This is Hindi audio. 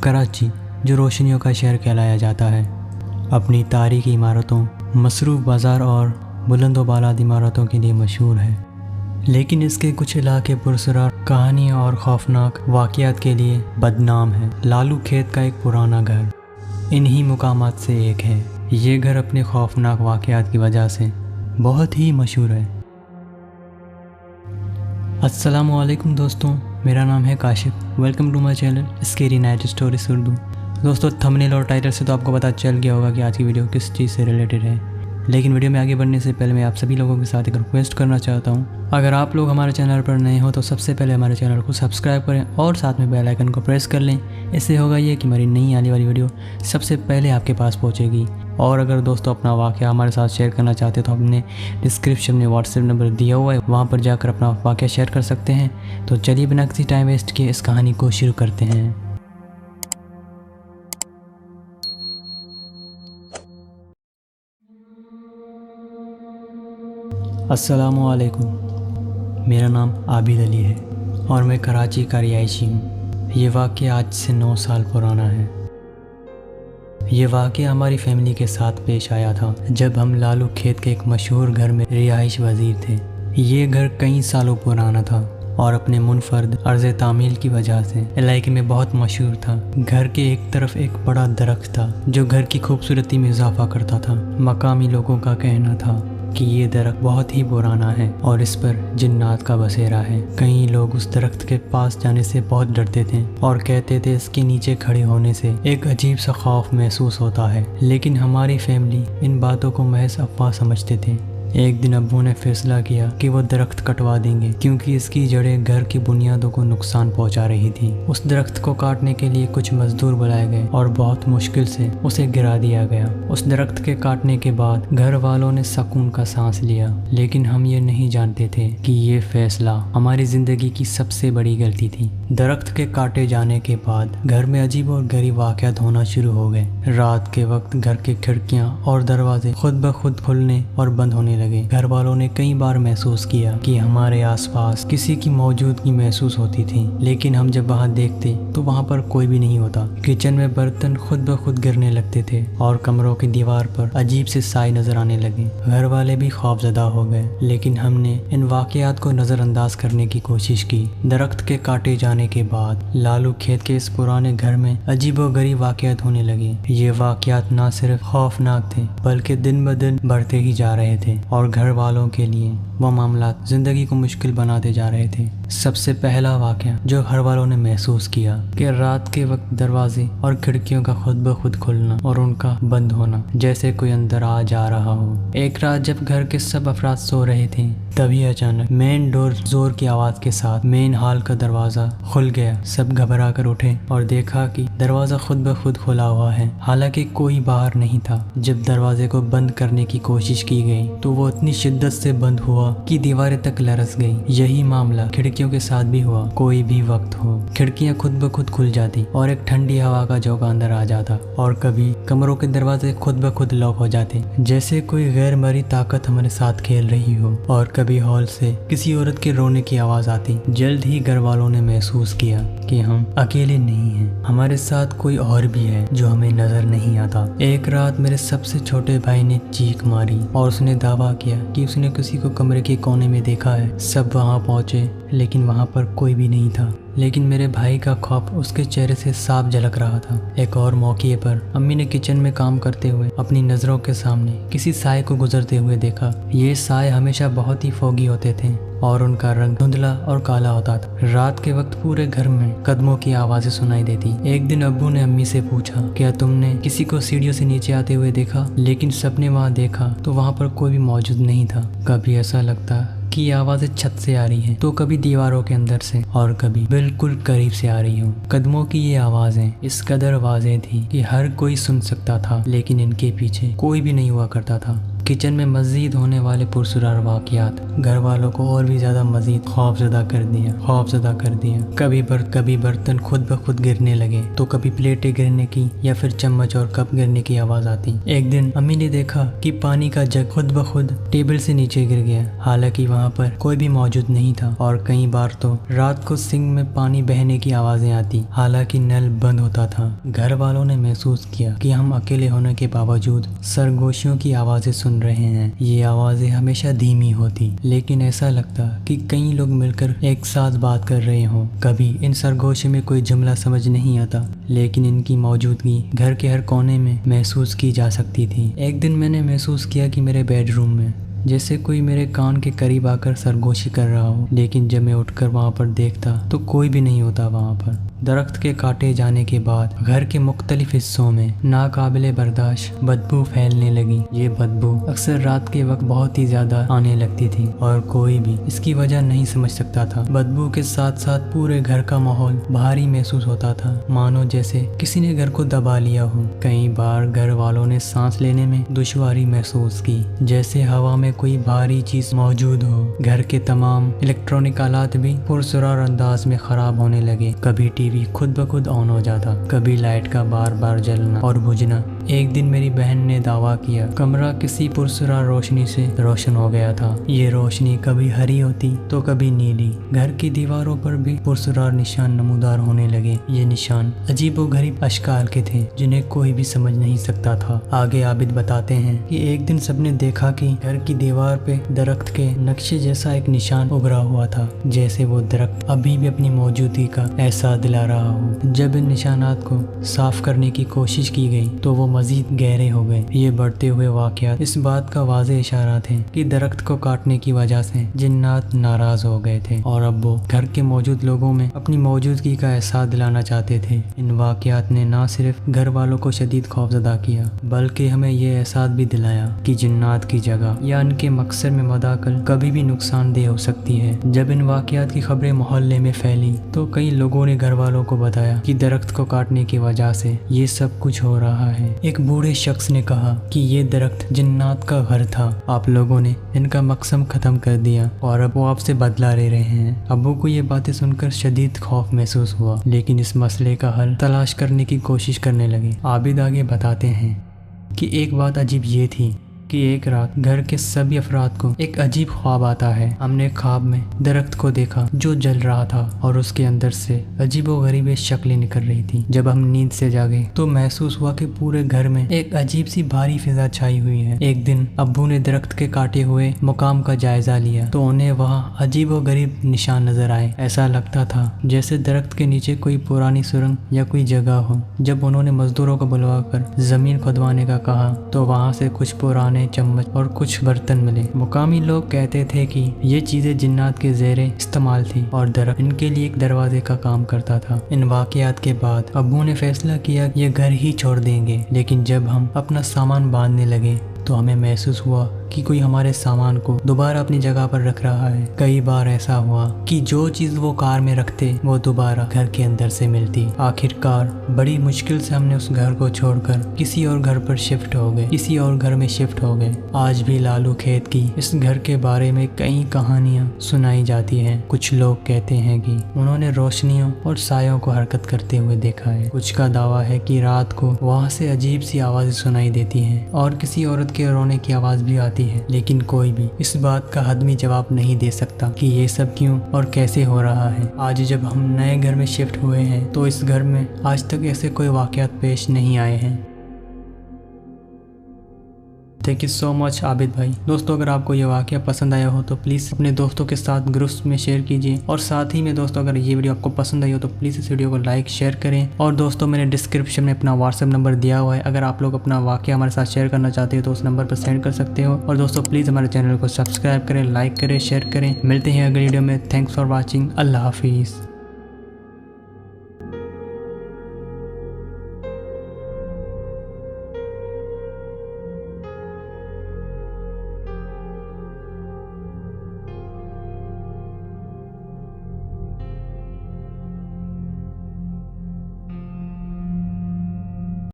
कराची, जो रोशनियों का शहर कहलाया जाता है, अपनी तारीखी इमारतों, मसरूफ़ बाज़ार और बुलंद-व-बालाद इमारतों के लिए मशहूर है। लेकिन इसके कुछ इलाके पुरस्कार कहानियाँ और खौफनाक वाक़यात के लिए बदनाम है। लालू खेत का एक पुराना घर इन्हीं मुकामात से एक है। ये घर अपने खौफनाक वाक़यात की वजह से बहुत ही मशहूर है। अस्सलामु अलैकुम दोस्तों, मेरा नाम है Kashif. Welcome to my channel scary night stories Urdu. दोस्तों, थंबनेल और टाइटल से तो आपको पता चल गया होगा कि आज की वीडियो किस चीज़ से रिलेटेड है। लेकिन वीडियो में आगे बढ़ने से पहले मैं आप सभी लोगों के साथ एक रिक्वेस्ट करना चाहता हूं। अगर आप लोग हमारे चैनल पर नए हो तो सबसे पहले हमारे चैनल को सब्सक्राइब करें और साथ में बेल आइकन को प्रेस कर लें। इससे होगा ये कि हमारी नई आने वाली वीडियो सबसे पहले आपके पास पहुंचेगी। और अगर दोस्तों अपना वाक़या हमारे साथ शेयर करना चाहते हो तो हमने डिस्क्रिप्शन में व्हाट्सएप नंबर दिया हुआ है, वहाँ पर जाकर अपना वाक़या शेयर कर सकते हैं। तो चलिए बिना किसी टाइम वेस्ट किए इस कहानी को शुरू करते हैं। अस्सलामुअलैकुम, मेरा नाम आबिद अली है और मैं कराची का रिहायशी हूँ। ये वाक़या आज से 9 साल पुराना है। ये वाक़या हमारी फैमिली के साथ पेश आया था जब हम लालू खेत के एक मशहूर घर में रिहाइश वज़ीर थे। ये घर कई सालों पुराना था और अपने मुनफर्द अर्ज़ तामील की वजह से इलाके में बहुत मशहूर था। घर के एक तरफ एक बड़ा दरख्त था जो घर की खूबसूरती में इजाफा करता था। मकामी लोगों का कहना था कि ये दरख्त बहुत ही पुराना है और इस पर जिन्नात का बसेरा है। कई लोग उस दरख्त के पास जाने से बहुत डरते थे और कहते थे इसके नीचे खड़े होने से एक अजीब सा खौफ महसूस होता है। लेकिन हमारी फैमिली इन बातों को महज अफवाह समझते थे। एक दिन अब्बू ने फैसला किया कि वो दरख्त कटवा देंगे क्योंकि इसकी जड़ें घर की बुनियादों को नुकसान पहुंचा रही थी। उस दरख्त को काटने के लिए कुछ मजदूर बुलाए गए और बहुत मुश्किल से उसे गिरा दिया गया। उस दरख्त के काटने के बाद घर वालों ने सुकून का सांस लिया। लेकिन हम ये नहीं जानते थे कि ये फैसला हमारी जिंदगी की सबसे बड़ी गलती थी। दरख्त के काटे जाने के बाद घर में अजीब और गरीब वाक़यात होना शुरू हो गए। रात के वक्त घर के खिड़कियां और दरवाजे खुद ब खुद खुलने और बंद होने लगे। घर वालों ने कई बार महसूस किया कि हमारे आसपास किसी की मौजूदगी महसूस होती थी, लेकिन हम जब वहां देखते तो वहां पर कोई भी नहीं होता। किचन में बर्तन खुद ब खुद गिरने लगते थे और कमरों की दीवार पर अजीब से साए नजर आने लगे। घर वाले भी खौफजदा हो गए, लेकिन हमने इन वाकयात को नजरअंदाज करने की कोशिश की। दरख्त के काटे जाने के बाद लालू खेत के इस पुराने घर में अजीबोगरीब वाकयात होने लगे। ये वाकयात न सिर्फ खौफनाक थे बल्कि दिन ब दिन बढ़ते ही जा रहे थे और घर वालों के लिए वो मामला जिंदगी को मुश्किल बनाते जा रहे थे। सबसे पहला वाकया जो घर वालों ने महसूस किया कि रात के वक्त दरवाजे और खिड़कियों का खुद ब खुद खुलना और उनका बंद होना, जैसे कोई अंदर आ जा रहा हो। एक रात जब घर के सब अफराद सो रहे थे तभी अचानक मेन डोर जोर की आवाज के साथ मेन हॉल का दरवाजा खुल गया। सब घबरा कर उठे और देखा कि दरवाजा खुद ब खुद खुला हुआ है, हालांकि कोई बाहर नहीं था। जब दरवाजे को बंद करने की कोशिश की गई तो वो इतनी शिद्दत से बंद हुआ कि दीवारें तक लरस गई। यही मामला खिड़कियों के साथ भी हुआ। कोई भी वक्त हो खिड़कियां खुद ब खुद खुल जाती और एक ठंडी हवा का झोंका अंदर आ जाता, और कभी कमरों के दरवाजे खुद ब खुद लॉक हो जाते, जैसे कोई गैर मरी ताकत हमारे साथ खेल रही हो। और कभी हॉल से किसी औरत के रोने की आवाज आती। जल्द ही घर वालों ने महसूस किया कि हम अकेले नहीं हैं, हमारे साथ कोई और भी है जो हमें नजर नहीं आता। एक रात मेरे सबसे छोटे भाई ने चीख मारी और उसने दावा किया कि उसने किसी को कमरे के कोने में देखा है। सब वहां पहुंचे लेकिन वहां पर कोई भी नहीं था। लेकिन मेरे भाई का खौफ उसके चेहरे से साफ झलक रहा था। एक और मौके पर अम्मी ने किचन में काम करते हुए अपनी नजरों के सामने किसी साए को गुजरते हुए देखा। ये साए हमेशा बहुत ही फोगी होते थे और उनका रंग धुंधला और काला होता था। रात के वक्त पूरे घर में कदमों की आवाजें सुनाई देती। एक दिन अब्बू ने अम्मी से पूछा, क्या तुमने किसी को सीढ़ियों से नीचे आते हुए देखा? लेकिन सबने वहाँ देखा तो वहाँ पर कोई भी मौजूद नहीं था। कभी ऐसा लगता कि ये आवाजें छत से आ रही हैं, तो कभी दीवारों के अंदर से और कभी बिल्कुल करीब से आ रही हो। कदमों की ये आवाजें इस कदर वाज़ेह थी कि हर कोई सुन सकता था, लेकिन इनके पीछे कोई भी नहीं हुआ करता था। किचन में मजीद होने वाले पुरसरार वाकयात घर वालों को और भी ज्यादा मजीद खौफजदा कर दिया। कभी बर्तन खुद ब खुद गिरने लगे तो कभी प्लेटें गिरने की या फिर चम्मच और कप गिरने की आवाज आती। एक दिन अम्मी ने देखा कि पानी का जग खुद ब खुद टेबल से नीचे गिर गया, हालांकि वहाँ पर कोई भी मौजूद नहीं था। और कई बार तो रात को सिंक में पानी बहने की आवाजें आती, हालांकि नल बंद होता था। घर वालों ने महसूस किया कि हम अकेले होने के बावजूद सरगोशियों की आवाजें सुन रहे हैं। ये आवाजें हमेशा धीमी होती, लेकिन ऐसा लगता कि कई लोग मिलकर एक साथ बात कर रहे हों। कभी इन सरगोशी में कोई जुमला समझ नहीं आता, लेकिन इनकी मौजूदगी घर के हर कोने में महसूस की जा सकती थी। एक दिन मैंने महसूस किया कि मेरे बेडरूम में जैसे कोई मेरे कान के करीब आकर सरगोशी कर रहा हो, लेकिन जब मैं उठकर वहाँ पर देखता तो कोई भी नहीं होता वहाँ पर। दरख्त के काटे जाने के बाद घर के मुख्तलिफ हिस्सों में नाकाबिले बर्दाश्त बदबू फैलने लगी। ये बदबू अक्सर रात के वक्त बहुत ही ज्यादा आने लगती थी और कोई भी इसकी वजह नहीं समझ सकता था। बदबू के साथ साथ पूरे घर का माहौल भारी महसूस होता था, मानो जैसे किसी ने घर को दबा लिया हो। कई बार घर वालों ने सांस लेने में दुश्वारी महसूस की, जैसे हवा में कोई भारी चीज मौजूद हो। घर के तमाम इलेक्ट्रॉनिक आलात भी पुरसरार अंदाज में खराब होने लगे। कभी टीवी खुद ब खुद ऑन हो जाता, कभी लाइट का बार बार जलना और बुझना। एक दिन मेरी बहन ने दावा किया कमरा किसी पुरसरार रोशनी से रोशन हो गया था। ये रोशनी कभी हरी होती तो कभी नीली। घर की दीवारों पर भी पुरसरार निशान नमूदार होने लगे। ये निशान अजीबोगरीब अशकाल के थे, जिन्हें कोई भी समझ नहीं सकता था। आगे आबिद बताते हैं कि एक दिन सबने देखा कि घर की दीवार पे दरख्त के नक्शे जैसा एक निशान उभरा हुआ था, जैसे वो दरख्त अभी भी अपनी मौजूदगी का एहसास दिला रहा हो। जब इन निशानात को साफ करने की कोशिश की गई तो वो मजीद गहरे हो गए। ये बढ़ते हुए वाकयात इस बात का वाज़ेह इशारा थे कि दरख्त को काटने की वजह से जिन्नात नाराज हो गए थे और अब वो घर के मौजूद लोगों में अपनी मौजूदगी का एहसास दिलाना चाहते थे। इन वाकयात ने न सिर्फ घर वालों को शदीद खौफजदा किया, बल्कि हमें ये एहसास भी दिलाया कि जिन्नात की जगह या उनके मकसद में मदाखल कभी भी नुकसानदेह हो सकती है। जब इन वाकयात की खबरें मोहल्ले में फैली तो कई लोगों ने घर वालों को बताया कि दरख्त को काटने की वजह से ये सब कुछ हो रहा है। एक बूढ़े शख्स ने कहा कि ये दरख्त जिन्नात का घर था, आप लोगों ने इनका मकसद खत्म कर दिया और अब वो आपसे बदला ले रहे हैं। अब्बू को ये बातें सुनकर शदीद खौफ महसूस हुआ, लेकिन इस मसले का हल तलाश करने की कोशिश करने लगे। आबिद आगे बताते हैं कि एक बात अजीब ये थी कि एक रात घर के सभी अफराद को एक अजीब ख्वाब आता है। हमने ख्वाब में दरख्त को देखा जो जल रहा था और उसके अंदर से अजीबोगरीब शक्लें निकल रही थी। जब हम नींद से जागे तो महसूस हुआ कि पूरे घर में एक अजीब सी भारी फिजा छाई हुई है। एक दिन अब्बू ने दरख्त के काटे हुए मुकाम का जायजा लिया तो उन्हें वहाँ अजीबोगरीब निशान नजर आए। ऐसा लगता था जैसे दरख्त के नीचे कोई पुरानी सुरंग या कोई जगह हो। जब उन्होंने मजदूरों को बुलवाकर जमीन खुदवाने का कहा तो वहाँ से कुछ पुराने चम्मच और कुछ बर्तन मिले। मुकामी लोग कहते थे कि ये चीजें जिन्नात के ज़ेरे इस्तेमाल थी और दरख्त इनके लिए एक दरवाजे का काम करता था। इन वाकयात के बाद अब्बू ने फैसला किया ये घर ही छोड़ देंगे, लेकिन जब हम अपना सामान बांधने लगे तो हमें महसूस हुआ कि कोई हमारे सामान को दोबारा अपनी जगह पर रख रहा है। कई बार ऐसा हुआ कि जो चीज वो कार में रखते वो दोबारा घर के अंदर से मिलती। आखिरकार बड़ी मुश्किल से हमने उस घर को छोड़कर किसी और घर पर शिफ्ट हो गए। आज भी लालू खेत की इस घर के बारे में कई कहानियां सुनाई जाती हैं। कुछ लोग कहते हैं कि उन्होंने रोशनियों और सायों को हरकत करते हुए देखा है। कुछ का दावा है कि रात को वहाँ से अजीब सी आवाजें सुनाई देती हैं और किसी औरत के रोने की आवाज भी आती है, लेकिन कोई भी इस बात का हतमी जवाब नहीं दे सकता कि ये सब क्यों और कैसे हो रहा है। आज जब हम नए घर में शिफ्ट हुए हैं तो इस घर में आज तक ऐसे कोई वाकयात पेश नहीं आए हैं। Thank you so much Abid भाई। दोस्तों अगर आपको ये वाकया पसंद आया हो तो प्लीज़ अपने दोस्तों के साथ ग्रुप्स में शेयर कीजिए और साथ ही में दोस्तों अगर ये वीडियो आपको पसंद आई हो तो प्लीज़ इस वीडियो को लाइक शेयर करें। और दोस्तों मैंने डिस्क्रिप्शन में अपना व्हाट्सएप नंबर दिया हुआ है, अगर आप लोग अपना वाकया हमारे साथ शेयर करना चाहते हो तो उस नंबर पर सेंड कर सकते हो। और दोस्तों प्लीज़ हमारे चैनल को सब्सक्राइब करें, लाइक करें, शेयर करें। मिलते हैं अगली वीडियो में। Thanks for watching. अल्लाह हाफिज़।